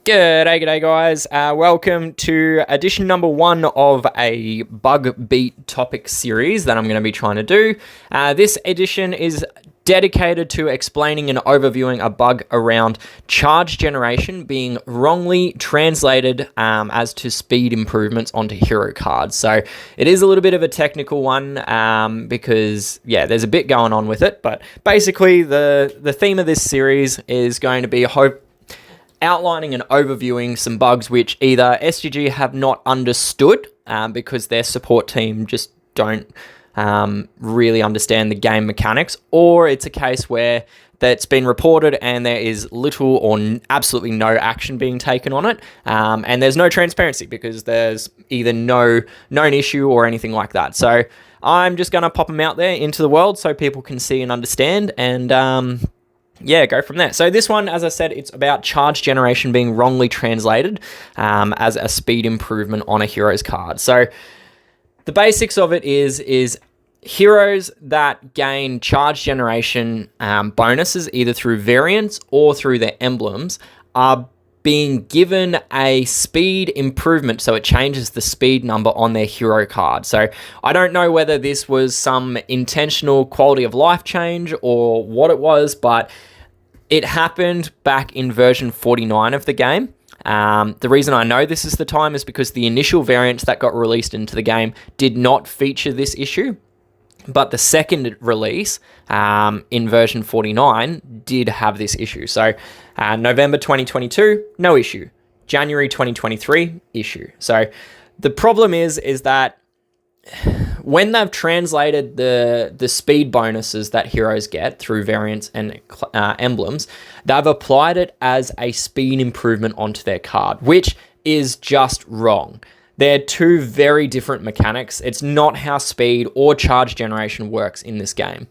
G'day guys. Welcome to edition number 1 of a bug beat topic series that I'm going to be trying to do. This edition is dedicated to explaining and overviewing a bug around charge generation being wrongly translated as to speed improvements onto hero cards. So it is a little bit of a technical one because, there's a bit going on with it. But basically, the theme of this series is going to be outlining and overviewing some bugs which either SGG have not understood because their support team just don't really understand the game mechanics, or it's a case where that's been reported and there is little or absolutely no action being taken on it, and there's no transparency because there's either no known issue or anything like that. So I'm just going to pop them out there into the world so people can see and understand, and go from there. So this one, as I said, it's about charge generation being wrongly translated as a speed improvement on a hero's card. So the basics of it is heroes that gain charge generation bonuses either through variants or through their emblems are being given a speed improvement, so it changes the speed number on their hero card. So I don't know whether this was some intentional quality of life change or what it was, but it happened back in version 49 of the game. The reason I know this is the time is because the initial variants that got released into the game did not feature this issue, but the second release in version 49 did have this issue. So November 2022, no issue. January 2023, issue. So the problem is that when they've translated the speed bonuses that heroes get through variants and emblems, they've applied it as a speed improvement onto their card, which is just wrong. They're two very different mechanics. It's not how speed or charge generation works in this game.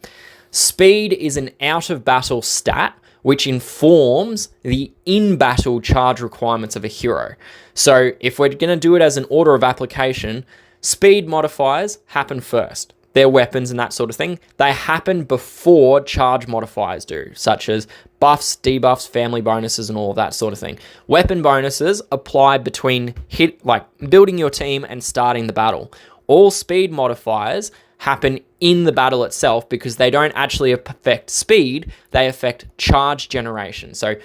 Speed is an out-of-battle stat which informs the in-battle charge requirements of a hero. So if we're going to do it as an order of application, speed modifiers happen first. Their weapons and that sort of thing, they happen before charge modifiers do, such as buffs, debuffs, family bonuses, and all of that sort of thing. Weapon bonuses apply between building your team and starting the battle. All speed modifiers happen in the battle itself because they don't actually affect speed, they affect charge generation. So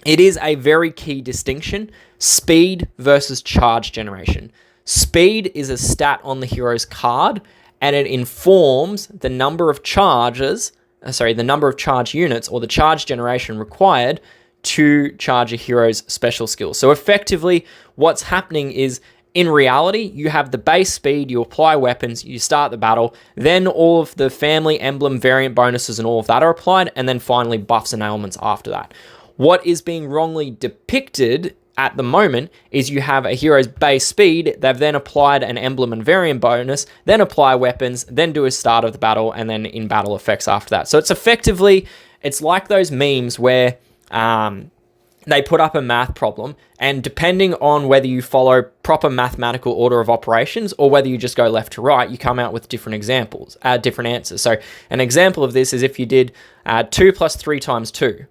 it is a very key distinction, speed versus charge generation. Speed is a stat on the hero's card, and it informs the number of charge units or the charge generation required to charge a hero's special skill. So effectively, what's happening is, in reality, you have the base speed, you apply weapons, you start the battle, then all of the family, emblem, variant bonuses and all of that are applied, and then finally buffs and ailments after that. What is being wrongly depicted at the moment is you have a hero's base speed, they've then applied an emblem and variant bonus, then apply weapons, then do a start of the battle, and then in battle effects after that. So it's like those memes where they put up a math problem, and depending on whether you follow proper mathematical order of operations or whether you just go left to right, you come out with different answers. So an example of this is if you did 2 plus 3 times 2,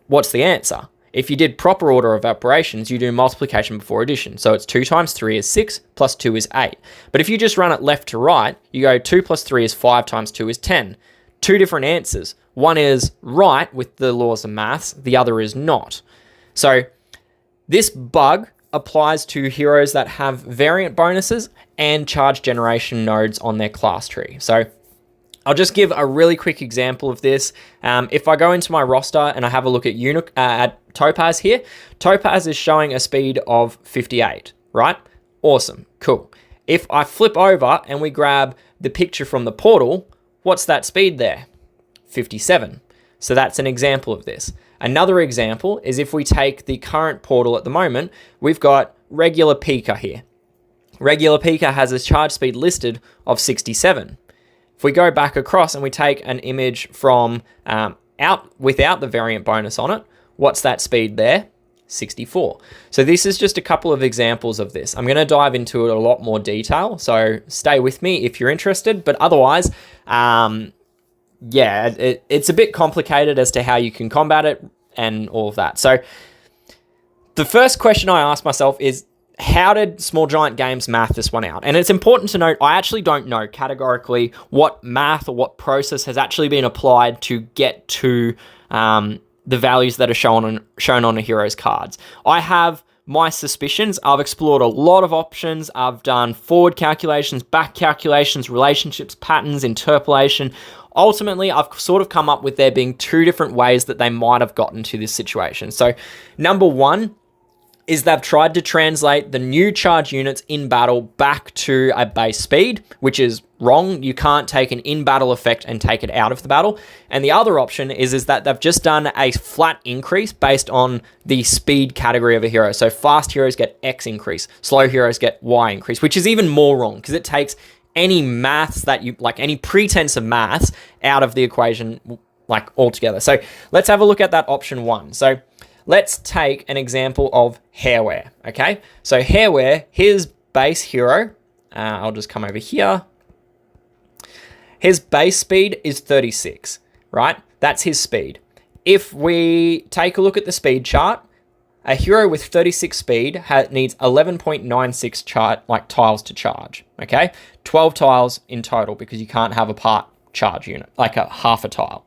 what's the answer? If you did proper order of operations, you do multiplication before addition. So it's 2 times 3 is 6, plus 2 is 8. But if you just run it left to right, you go 2 plus 3 is 5 times 2 is 10. Two different answers. One is right with the laws of maths, the other is not. So this bug applies to heroes that have variant bonuses and charge generation nodes on their class tree. So I'll just give a really quick example of this. If I go into my roster and I have a look at Topaz here, Topaz is showing a speed of 58, right? Awesome, cool. If I flip over and we grab the picture from the portal, what's that speed there? 57. So that's an example of this. Another example is if we take the current portal at the moment, we've got regular Pika here. Regular Pika has a charge speed listed of 67. If we go back across and we take an image from out without the variant bonus on it, what's that speed there? 64. So this is just a couple of examples of this. I'm going to dive into it a lot more detail, so stay with me if you're interested. But otherwise, it's a bit complicated as to how you can combat it and all of that. So the first question I asked myself is, how did Small Giant Games math this one out? And it's important to note, I actually don't know categorically what math or what process has actually been applied to get to the values that are shown on a hero's cards. I have my suspicions. I've explored a lot of options. I've done forward calculations, back calculations, relationships, patterns, interpolation. Ultimately, I've sort of come up with there being two different ways that they might have gotten to this situation. So, number one is they've tried to translate the new charge units in battle back to a base speed, which is wrong. You can't take an in-battle effect and take it out of the battle. And the other option is that they've just done a flat increase based on the speed category of a hero. So fast heroes get X increase, slow heroes get Y increase, which is even more wrong because it takes any maths that you, like any pretense of maths out of the equation, like altogether. So let's have a look at that option one. So let's take an example of Hairwear, okay? So Hairwear, his base hero, I'll just come over here. His base speed is 36, right? That's his speed. If we take a look at the speed chart, a hero with 36 speed needs 11.96 tiles to charge, okay? 12 tiles in total because you can't have a part charge unit, like a half a tile.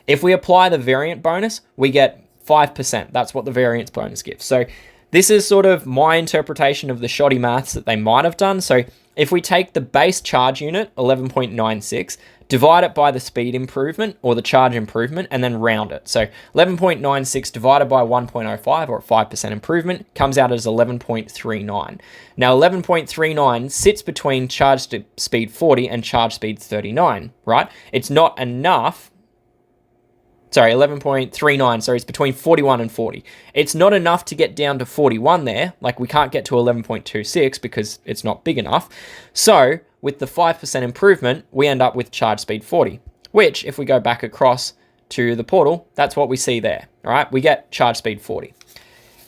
If we apply the variant bonus, we get 5%. That's what the variance bonus gives. So this is sort of my interpretation of the shoddy maths that they might have done. So if we take the base charge unit, 11.96, divide it by the speed improvement or the charge improvement, and then round it. So 11.96 divided by 1.05, or a 5% improvement, comes out as 11.39. Now 11.39 sits between charge speed 40 and charge speed 39, right? It's not enough. Sorry, 11.39, so it's between 41 and 40. It's not enough to get down to 41 there, like we can't get to 11.26 because it's not big enough. So, with the 5% improvement, we end up with charge speed 40, which, if we go back across to the portal, that's what we see there, all right? We get charge speed 40.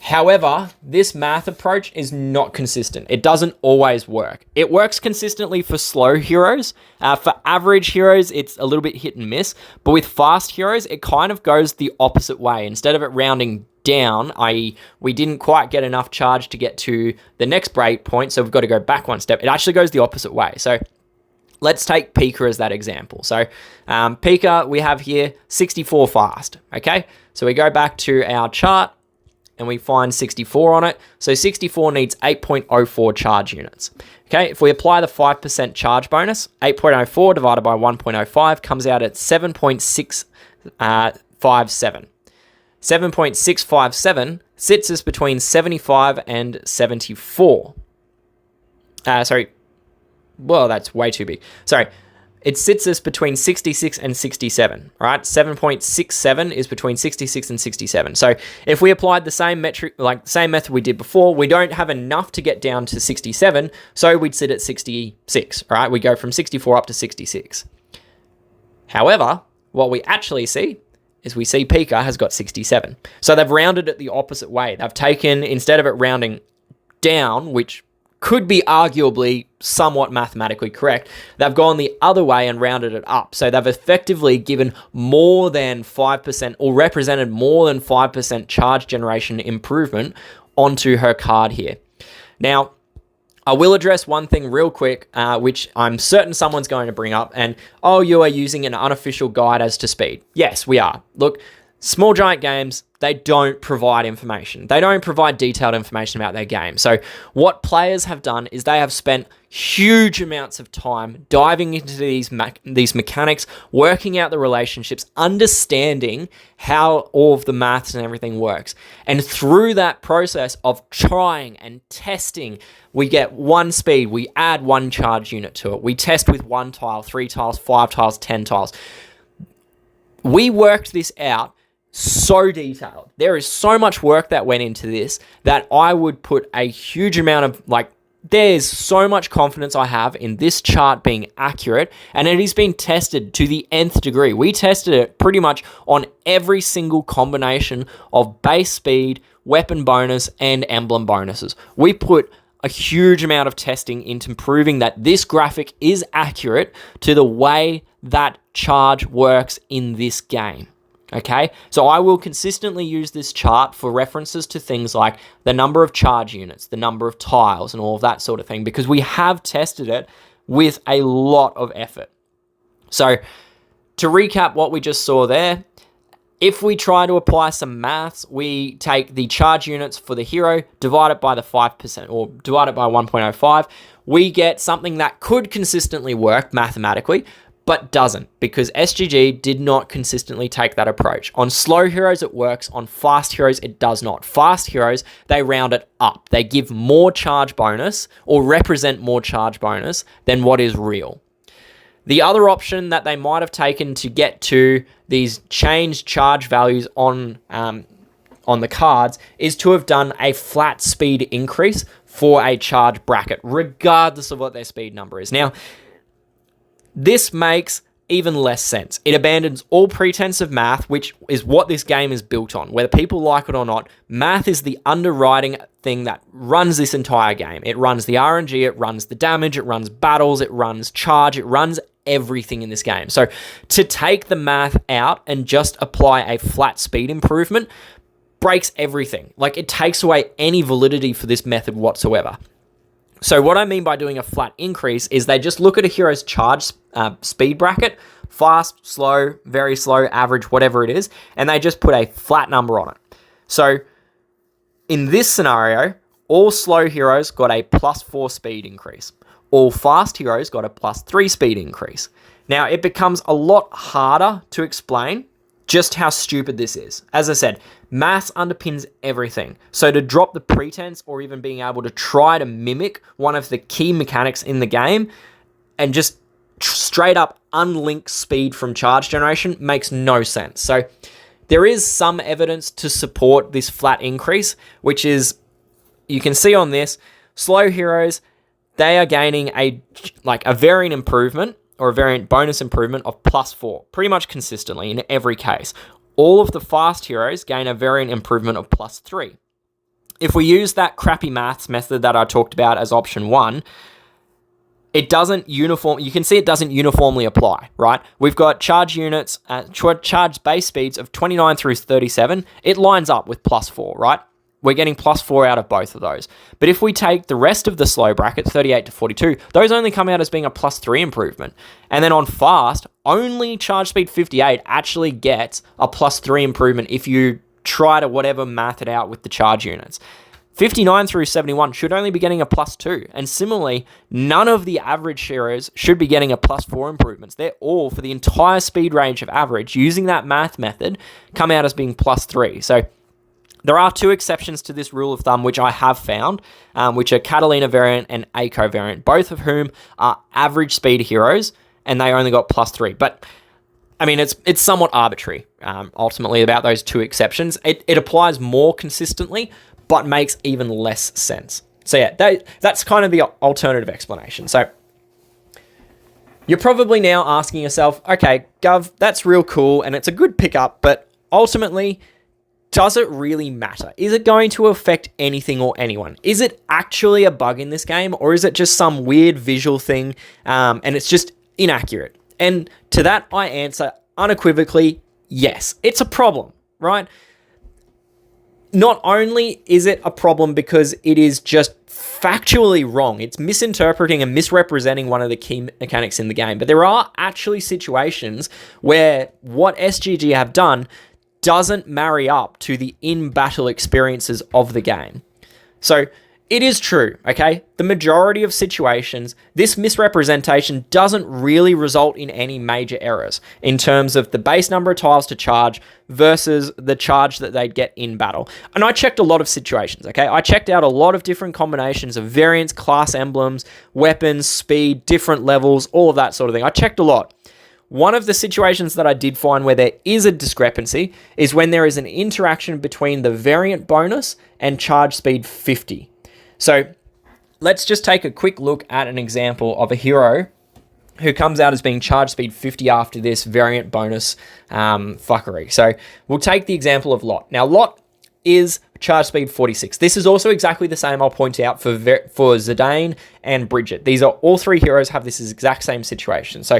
However, this math approach is not consistent. It doesn't always work. It works consistently for slow heroes. For average heroes, it's a little bit hit and miss. But with fast heroes, it kind of goes the opposite way. Instead of it rounding down, i.e. we didn't quite get enough charge to get to the next break point, so we've got to go back one step. It actually goes the opposite way. So let's take Pika as that example. So Pika, we have here 64 fast, okay? So we go back to our chart, and we find 64 on it. So 64 needs 8.04 charge units. Okay, if we apply the 5% charge bonus, 8.04 divided by 1.05 comes out at 7.657. 7.657 sits us between 75 and 74. Well, that's way too big. Sorry. It sits us between 66 and 67, right? 7.67 is between 66 and 67. So if we applied the same metric, like the same method we did before, we don't have enough to get down to 67, so we'd sit at 66, right? We go from 64 up to 66. However, what we actually see is we see Pika has got 67. So they've rounded it the opposite way. They've taken, instead of it rounding down, which could be arguably somewhat mathematically correct, they've gone the other way and rounded it up. So they've effectively given more than 5% or represented more than 5% charge generation improvement onto her card here. Now, I will address one thing real quick, which I'm certain someone's going to bring up, and, oh, you are using an unofficial guide as to speed. Yes, we are. Look, Small Giant Games, they don't provide information. They don't provide detailed information about their game. So what players have done is they have spent huge amounts of time diving into these mechanics, working out the relationships, understanding how all of the maths and everything works. And through that process of trying and testing, we get one speed, we add one charge unit to it. We test with 1 tile, 3 tiles, 5 tiles, 10 tiles. We worked this out so detailed. There is so much work that went into this that I would put a huge amount of, there's so much confidence I have in this chart being accurate, and it has been tested to the nth degree. We tested it pretty much on every single combination of base speed, weapon bonus, and emblem bonuses. We put a huge amount of testing into proving that this graphic is accurate to the way that charge works in this game. Okay, so I will consistently use this chart for references to things like the number of charge units, the number of tiles, and all of that sort of thing, because we have tested it with a lot of effort. So to recap what we just saw there, if we try to apply some maths, we take the charge units for the hero, divide it by the 5%, or divide it by 1.05, we get something that could consistently work mathematically, but doesn't, because SGG did not consistently take that approach. On slow heroes, it works. On fast heroes, it does not. Fast heroes, they round it up. They give more charge bonus, or represent more charge bonus, than what is real. The other option that they might have taken to get to these changed charge values on the cards is to have done a flat speed increase for a charge bracket, regardless of what their speed number is. Now, this makes even less sense. It abandons all pretense of math, which is what this game is built on. Whether people like it or not, math is the underwriting thing that runs this entire game. It runs the RNG, it runs the damage, it runs battles, it runs charge, it runs everything in this game. So to take the math out and just apply a flat speed improvement breaks everything. Like, it takes away any validity for this method whatsoever. So what I mean by doing a flat increase is they just look at a hero's charge speed bracket, fast, slow, very slow, average, whatever it is, and they just put a flat number on it. So in this scenario, all slow heroes got a +4 speed increase. All fast heroes got a +3 speed increase. Now, it becomes a lot harder to explain just how stupid this is. As I said, maths underpins everything. So to drop the pretense or even being able to try to mimic one of the key mechanics in the game and just straight up unlink speed from charge generation makes no sense. So there is some evidence to support this flat increase, which is, you can see on this, slow heroes, they are gaining a variant improvement or a variant bonus improvement of +4, pretty much consistently in every case. All of the fast heroes gain a variant improvement of +3. If we use that crappy maths method that I talked about as option 1, it doesn't you can see it doesn't uniformly apply, right? We've got charge units, charge base speeds of 29 through 37. It lines up with +4, right? We're getting +4 out of both of those. But if we take the rest of the slow bracket, 38 to 42, those only come out as being a +3 improvement. And then on fast, only charge speed 58 actually gets a +3 improvement if you try to whatever math it out with the charge units. 59 through 71 should only be getting a +2. And similarly, none of the average heroes should be getting a +4 improvements. They're all, for the entire speed range of average, using that math method, come out as being +3. So there are 2 exceptions to this rule of thumb, which I have found, which are Catalina variant and Aiko variant, both of whom are average speed heroes, and they only got +3. But, I mean, it's somewhat arbitrary, ultimately, about those 2 exceptions. It applies more consistently, but makes even less sense. So yeah, that's kind of the alternative explanation. So you're probably now asking yourself, okay, Gov, that's real cool, and it's a good pickup, but ultimately, does it really matter? Is it going to affect anything or anyone? Is it actually a bug in this game, or is it just some weird visual thing, and it's just inaccurate? And to that, I answer unequivocally, yes. It's a problem, right? Not only is it a problem because it is just factually wrong, it's misinterpreting and misrepresenting one of the key mechanics in the game, but there are actually situations where what SGG have done doesn't marry up to the in-battle experiences of the game. So it is true, okay? The majority of situations, this misrepresentation doesn't really result in any major errors in terms of the base number of tiles to charge versus the charge that they'd get in battle. And I checked a lot of situations, okay? I checked out a lot of different combinations of variants, class emblems, weapons, speed, different levels, all of that sort of thing. I checked a lot. One of the situations that I did find where there is a discrepancy is when there is an interaction between the variant bonus and charge speed 50. So let's just take a quick look at an example of a hero who comes out as being charge speed 50 after this variant bonus fuckery. So we'll take the example of Lot. Now, Lot is charge speed 46. This is also exactly the same, I'll point out, for Zidane and Bridget. These are all 3 heroes have this exact same situation. So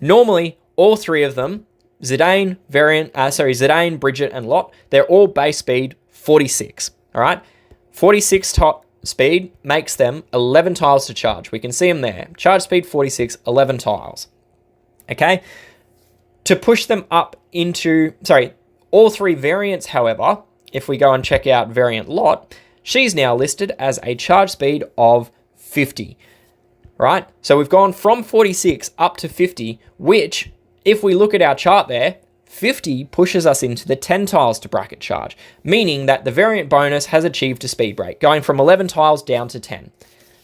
normally, all 3 of them, Zidane, Zidane, Bridget, and Lot, they're all base speed 46. All right, 46 top speed makes them 11 tiles to charge. We can see them there. Charge speed 46, 11 tiles. Okay, to push them up into, all three variants, however, if we go and check out variant Lot, she's now listed as a charge speed of 50, right? So we've gone from 46 up to 50, which, if we look at our chart there, 50 pushes us into the 10 tiles to bracket charge, meaning that the variant bonus has achieved a speed break, going from 11 tiles down to 10.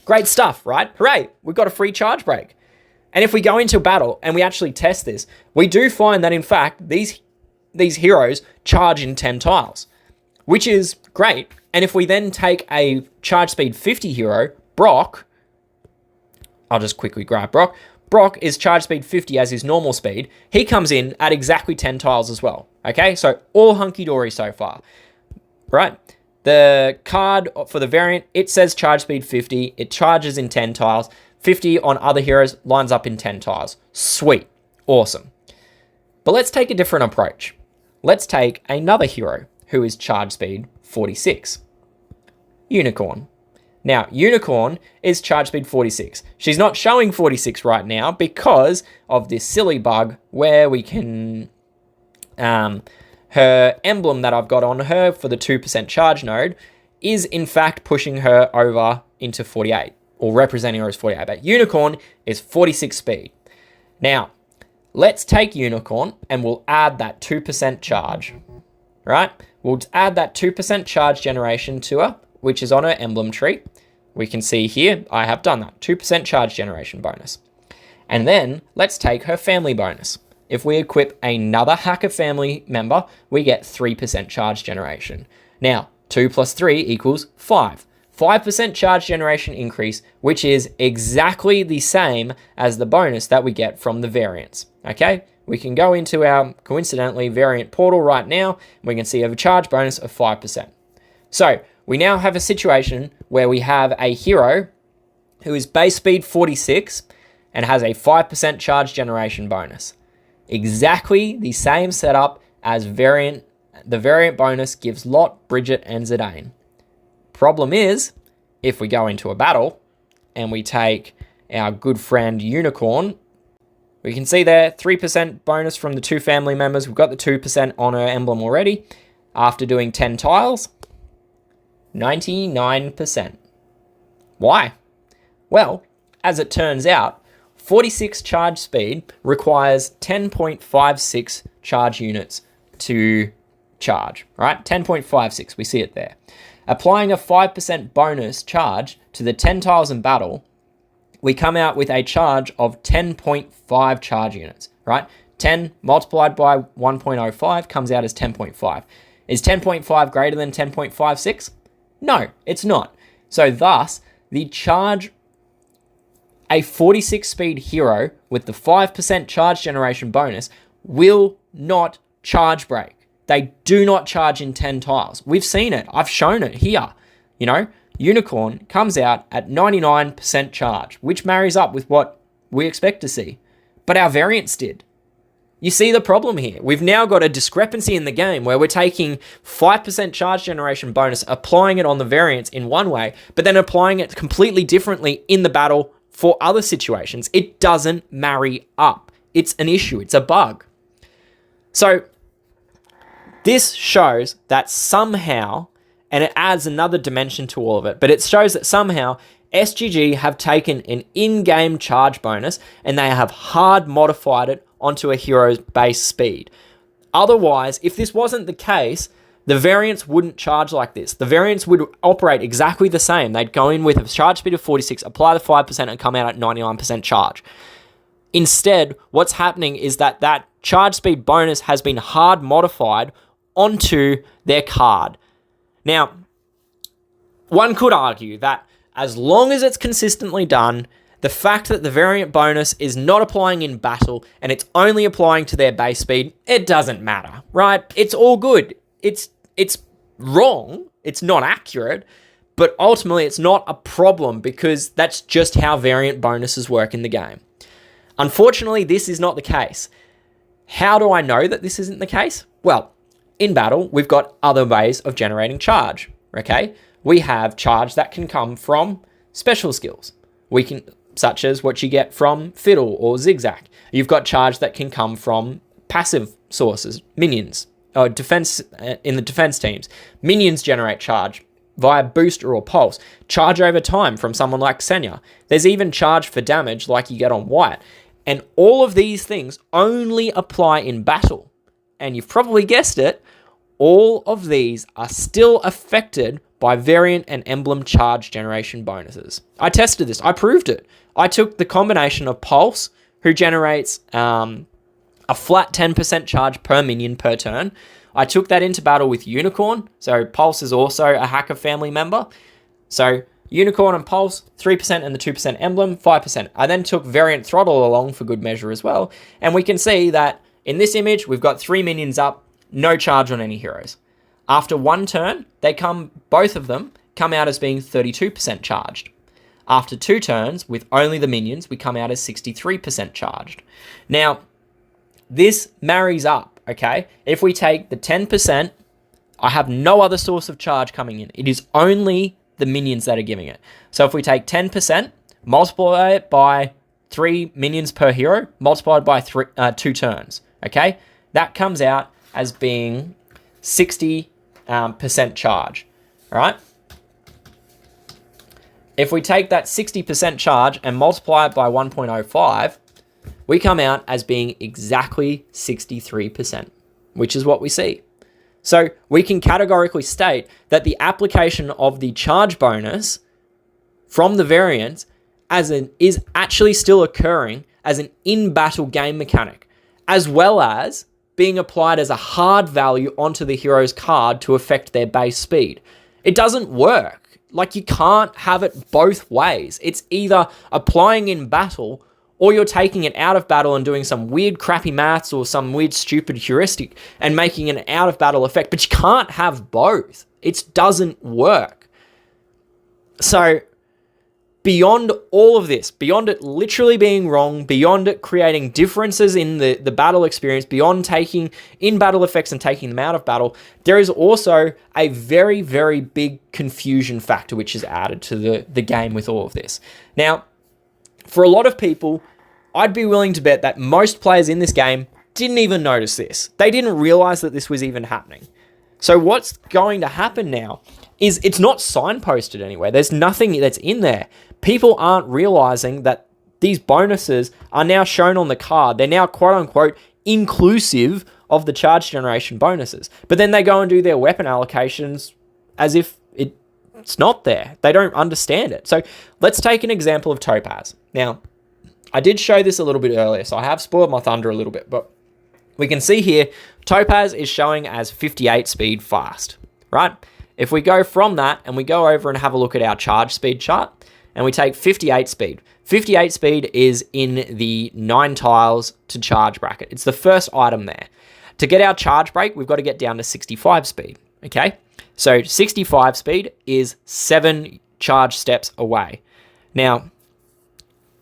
Great stuff, right? Hooray, we've got a free charge break. And if we go into battle and we actually test this, we do find that, in fact, these heroes charge in 10 tiles, which is great. And if we then take a charge speed 50 hero, Brock, I'll just quickly grab Brock. Brock is charge speed 50 as his normal speed. He comes in at exactly 10 tiles as well. Okay, so all hunky-dory so far, right? The card for the variant, it says charge speed 50. It charges in 10 tiles. 50 on other heroes lines up in 10 tiles. Sweet. Awesome. But let's take a different approach. Let's take another hero who is charge speed 46. Unicorn. Now, Unicorn is charge speed 46. She's not showing 46 right now because of this silly bug where we can... her emblem that I've got on her for the 2% charge node is in fact pushing her over into 48, or representing her as 48. But Unicorn is 46 speed. Now, let's take Unicorn and we'll add that 2% charge, right? We'll add that 2% charge generation to her, which is on her emblem tree. We can see here, I have done that, 2% charge generation bonus. And then let's take her family bonus. If we equip another hacker family member, we get 3% charge generation. Now, 2 plus 3 equals 5. 5% charge generation increase, which is exactly the same as the bonus that we get from the variants. Okay, we can go into our, coincidentally, variant portal right now. And we can see a charge bonus of 5%. So we now have a situation where we have a hero who is base speed 46 and has a 5% charge generation bonus. Exactly the same setup as variant. The variant bonus gives Lot, Bridget, and Zidane. Problem is, if we go into a battle and we take our good friend Unicorn, we can see there 3% bonus from the 2 family members. We've got the 2% on her emblem already. After doing 10 tiles, 99%. Why? Well, as it turns out, 46 charge speed requires 10.56 charge units to charge, right? 10.56, we see it there. Applying a 5% bonus charge to the 10 tiles in battle, we come out with a charge of 10.5 charge units, right? 10 multiplied by 1.05 comes out as 10.5. Is 10.5 greater than 10.56? No, it's not. So thus, the charge, a 46 speed hero with the 5% charge generation bonus will not charge break. They do not charge in 10 tiles. We've seen it. I've shown it here. You know, Unicorn comes out at 99% charge, which marries up with what we expect to see. But our variants did. You see the problem here. We've now got a discrepancy in the game where we're taking 5% charge generation bonus, applying it on the variants in one way, but then applying it completely differently in the battle for other situations. It doesn't marry up. It's an issue. It's a bug. So this shows that somehow, and it adds another dimension to all of it, but it shows that somehow SGG have taken an in-game charge bonus and they have hard modified it onto a hero's base speed. Otherwise, if this wasn't the case, the variants wouldn't charge like this. The variants would operate exactly the same. They'd go in with a charge speed of 46, apply the 5% and come out at 99% charge. Instead, what's happening is that that charge speed bonus has been hard modified onto their card. Now, one could argue that as long as it's consistently done, the fact that the variant bonus is not applying in battle and it's only applying to their base speed, it doesn't matter, right? It's all good. It's wrong. It's not accurate, but ultimately it's not a problem because that's just how variant bonuses work in the game. Unfortunately, this is not the case. How do I know that this isn't the case? Well, in battle, we've got other ways of generating charge, okay? We have charge that can come from special skills. Such as what you get from Fiddle or Zigzag. You've got charge that can come from passive sources, minions, or defense in the defense teams. Minions generate charge via booster or pulse. Charge over time from someone like Senya. There's even charge for damage like you get on White. And all of these things only apply in battle. And you've probably guessed it, all of these are still affected by variant and emblem charge generation bonuses. I tested this. I proved it. I took the combination of Pulse, who generates a flat 10% charge per minion per turn. I took that into battle with Unicorn. So Pulse is also a Hacker family member. So Unicorn and Pulse, 3% and the 2% emblem, 5%. I then took Variant Throttle along for good measure as well. And we can see that in this image, we've got 3 minions up, no charge on any heroes. After one turn, both of them come out as being 32% charged. After 2 turns, with only the minions, we come out as 63% charged. Now, this marries up, okay? If we take the 10%, I have no other source of charge coming in. It is only the minions that are giving it. So if we take 10%, multiply it by 3 minions per hero, multiplied by 2 turns, okay? That comes out as being 60% charge, all right? If we take that 60% charge and multiply it by 1.05, we come out as being exactly 63%, which is what we see. So we can categorically state that the application of the charge bonus from the variant is actually still occurring as an in-battle game mechanic, as well as being applied as a hard value onto the hero's card to affect their base speed. It doesn't work. Like, you can't have it both ways. It's either applying in battle or you're taking it out of battle and doing some weird crappy maths or some weird stupid heuristic and making an out of battle effect, but you can't have both. It doesn't work. So beyond all of this, beyond it literally being wrong, beyond it creating differences in the battle experience, beyond taking in battle effects and taking them out of battle, there is also a very, very big confusion factor which is added to the game with all of this. Now, for a lot of people, I'd be willing to bet that most players in this game didn't even notice this. They didn't realize that this was even happening. So what's going to happen now is it's not signposted anywhere. There's nothing that's in there. People aren't realizing that these bonuses are now shown on the card. They're now quote unquote inclusive of the charge generation bonuses. But then they go and do their weapon allocations as if it's not there. They don't understand it. So let's take an example of Topaz. Now, I did show this a little bit earlier, so I have spoiled my thunder a little bit, but we can see here, Topaz is showing as 58 speed fast, right? If we go from that and we go over and have a look at our charge speed chart, and we take 58 speed. 58 speed is in the 9 tiles to charge bracket. It's the first item there. To get our charge break, we've got to get down to 65 speed, okay? So 65 speed is 7 charge steps away. Now,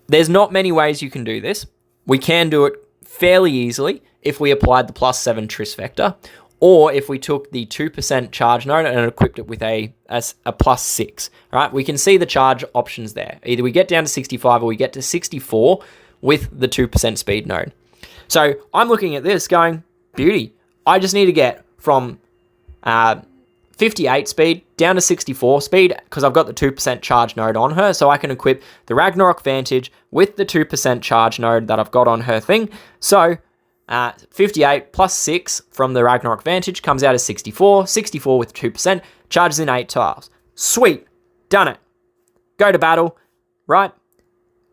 there's not many ways you can do this. We can do it fairly easily if we applied the +7 Triss Vector, or if we took the 2% charge node and equipped it with a +6, right? We can see the charge options there. Either we get down to 65 or we get to 64 with the 2% speed node. So I'm looking at this going, beauty. I just need to get from 58 speed down to 64 speed because I've got the 2% charge node on her, so I can equip the Ragnarok Vantage with the 2% charge node that I've got on her thing. So 58 plus 6 from the Ragnarok Vantage comes out as 64. 64 with 2%, charges in 8 tiles. Sweet, done it. Go to battle, right?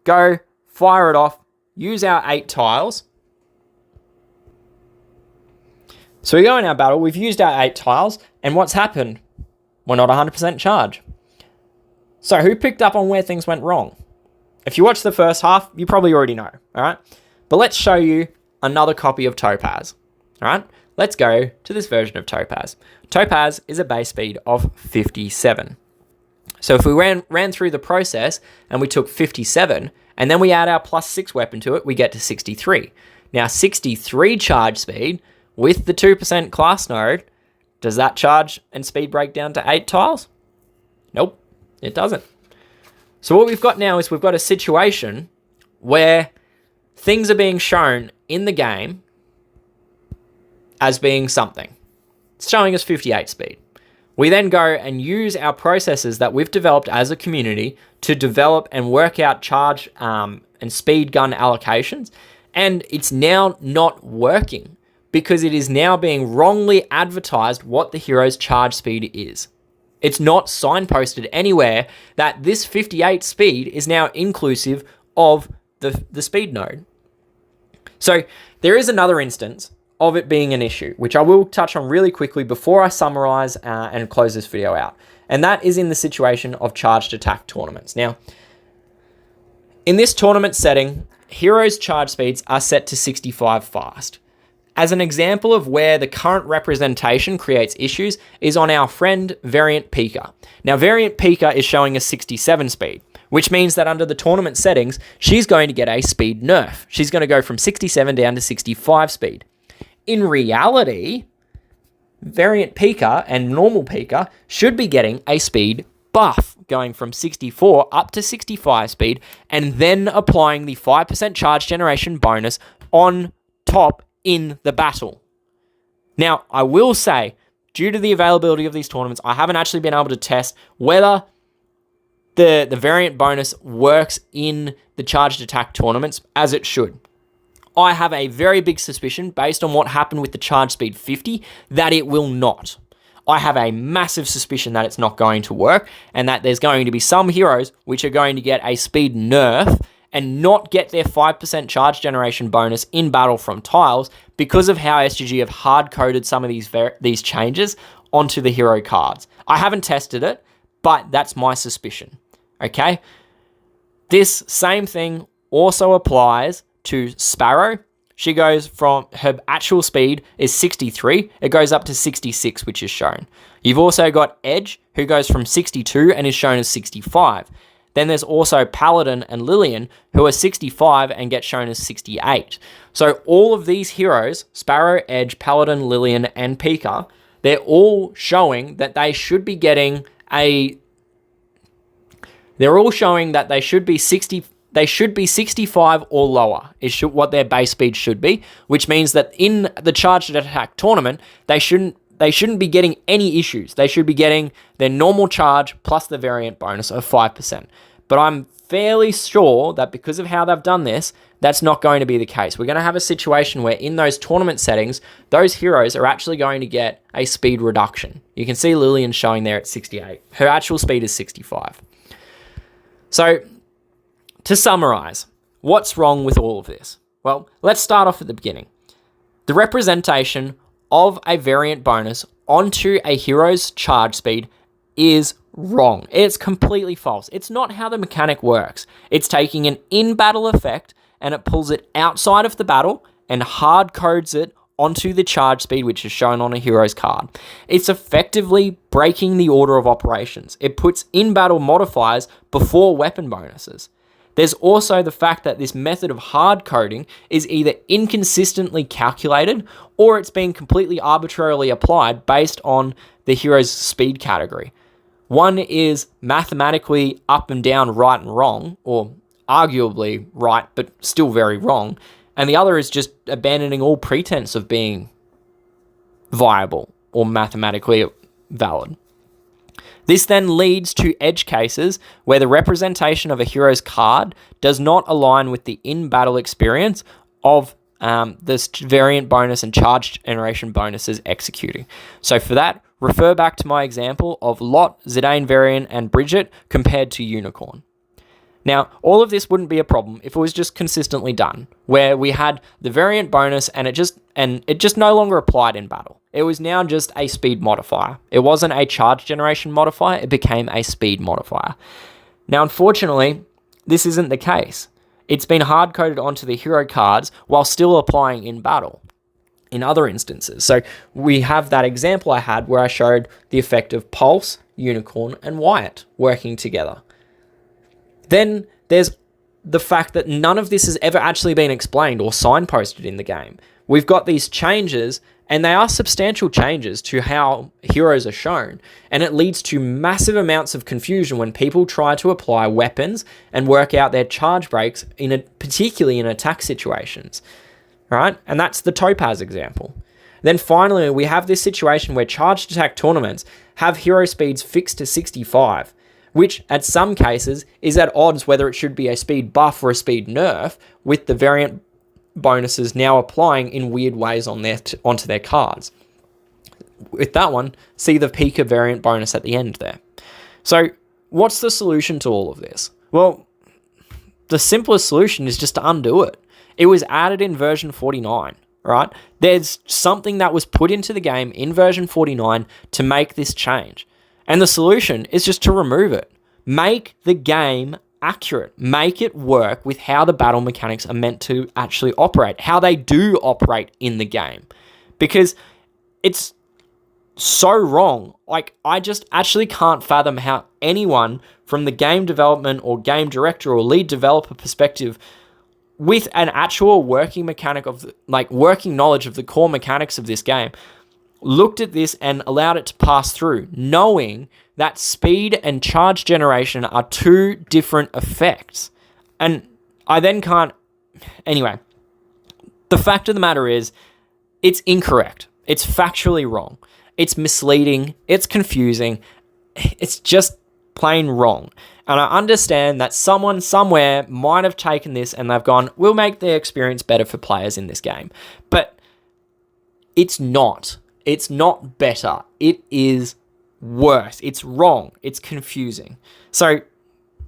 Go, fire it off, use our 8 tiles. So we go in our battle, we've used our 8 tiles, and what's happened? We're not 100% charge. So who picked up on where things went wrong? If you watch the first half, you probably already know, all right? But let's show you another copy of Topaz, all right? Let's go to this version of Topaz. Topaz is a base speed of 57. So if we ran through the process and we took 57, and then we add our +6 weapon to it, we get to 63. Now 63 charge speed with the 2% class node, does that charge and speed break down to 8 tiles? Nope, it doesn't. So what we've got now is we've got a situation where things are being shown in the game as being something. It's showing us 58 speed. We then go and use our processes that we've developed as a community to develop and work out charge and speed gun allocations. And it's now not working because it is now being wrongly advertised what the hero's charge speed is. It's not signposted anywhere that this 58 speed is now inclusive of the speed node. So there is another instance of it being an issue, which I will touch on really quickly before I summarize and close this video out. And that is in the situation of charged attack tournaments. Now, in this tournament setting, heroes' charge speeds are set to 65 fast. As an example of where the current representation creates issues is on our friend Variant Pika. Now, Variant Pika is showing a 67 speed, which means that under the tournament settings, she's going to get a speed nerf. She's going to go from 67 down to 65 speed. In reality, Variant Pika and normal Pika should be getting a speed buff, going from 64 up to 65 speed, and then applying the 5% charge generation bonus on top in the battle. Now, I will say, due to the availability of these tournaments, I haven't actually been able to test whether the variant bonus works in the charged attack tournaments as it should. I have a very big suspicion, based on what happened with the charge speed 50, that it will not. I have a massive suspicion that it's not going to work, and that there's going to be some heroes which are going to get a speed nerf and not get their 5% charge generation bonus in battle from tiles because of how SGG have hard-coded some of these changes onto the hero cards. I haven't tested it, but that's my suspicion. Okay? This same thing also applies to Sparrow. She goes from, her actual speed is 63, it goes up to 66, which is shown. You've also got Edge, who goes from 62 and is shown as 65. Then there's also Paladin and Lillian, who are 65 and get shown as 68. So all of these heroes, Sparrow, Edge, Paladin, Lillian, and Pika, they're all showing that they should be getting they're all showing that they should be 65 or lower, is what their base speed should be, which means that in the charged attack tournament, they shouldn't be getting any issues. They should be getting their normal charge plus the variant bonus of 5%. But I'm fairly sure that because of how they've done this, that's not going to be the case. We're going to have a situation where in those tournament settings, those heroes are actually going to get a speed reduction. You can see Lillian showing there at 68. Her actual speed is 65. So, to summarize, what's wrong with all of this? Well, let's start off at the beginning. The representation of a variant bonus onto a hero's charge speed is wrong. It's completely false. It's not how the mechanic works. It's taking an in-battle effect and it pulls it outside of the battle and hard codes it onto the charge speed, which is shown on a hero's card. It's effectively breaking the order of operations. It puts in-battle modifiers before weapon bonuses. There's also the fact that this method of hard coding is either inconsistently calculated or it's being completely arbitrarily applied based on the hero's speed category. One is mathematically up and down, right and wrong, or arguably right, but still very wrong. And the other is just abandoning all pretense of being viable or mathematically valid. This then leads to edge cases where the representation of a hero's card does not align with the in-battle experience of this variant bonus and charge generation bonuses executing. So for that, refer back to my example of Lot, Zidane Variant, and Bridget compared to Unicorn. Now, all of this wouldn't be a problem if it was just consistently done, where we had the variant bonus and it just no longer applied in battle. It was now just a speed modifier. It wasn't a charge generation modifier, it became a speed modifier. Now, unfortunately, this isn't the case. It's been hard-coded onto the hero cards while still applying in battle in other instances. So we have that example I had where I showed the effect of Pulse, Unicorn, and Wyatt working together. Then there's the fact that none of this has ever actually been explained or signposted in the game. We've got these changes, and they are substantial changes to how heroes are shown, and it leads to massive amounts of confusion when people try to apply weapons and work out their charge breaks, particularly in attack situations, right? And that's the Topaz example. Then finally, we have this situation where charged attack tournaments have hero speeds fixed to 65, which at some cases is at odds whether it should be a speed buff or a speed nerf, with the variant bonuses now applying in weird ways onto their cards. With that one, see the Pika variant bonus at the end there. So what's the solution to all of this? Well, the simplest solution is just to undo it. It was added in version 49, right? There's something that was put into the game in version 49 to make this change. And the solution is just to remove it. Make the game accurate. Make it work with how the battle mechanics are meant to actually operate, how they do operate in the game. Because it's so wrong. Like, I just actually can't fathom how anyone from the game development or game director or lead developer perspective, with an actual working mechanic of, working knowledge of the core mechanics of this game, looked at this and allowed it to pass through, knowing that speed and charge generation are two different effects. And I then can't... Anyway, the fact of the matter is, it's incorrect. It's factually wrong. It's misleading. It's confusing. It's just plain wrong. And I understand that someone somewhere might have taken this and they've gone, we'll make the experience better for players in this game. But it's not. It's not better. It is worse. It's wrong. It's confusing. So,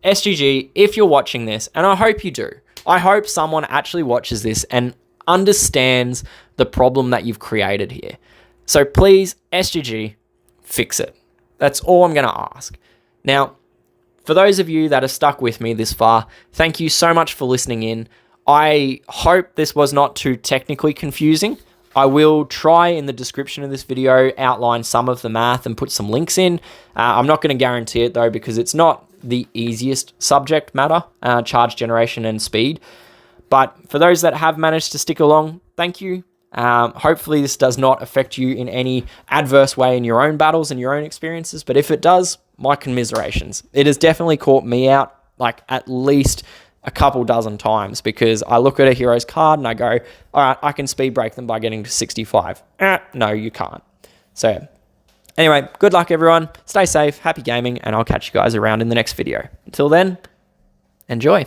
SGG, if you're watching this, and I hope you do, I hope someone actually watches this and understands the problem that you've created here. So please, SGG, fix it. That's all I'm going to ask. Now, for those of you that are stuck with me this far, thank you so much for listening in. I hope this was not too technically confusing. I will try in the description of this video outline some of the math and put some links in. I'm not going to guarantee it though, because it's not the easiest subject matter, charge generation and speed. But for those that have managed to stick along, thank you. Hopefully this does not affect you in any adverse way in your own battles and your own experiences. But if it does, my commiserations. It has definitely caught me out like at least a couple dozen times, because I look at a hero's card and I go, all right, I can speed break them by getting to 65. No, you can't. So anyway, good luck everyone. Stay safe, happy gaming, and I'll catch you guys around in the next video. Until then, enjoy.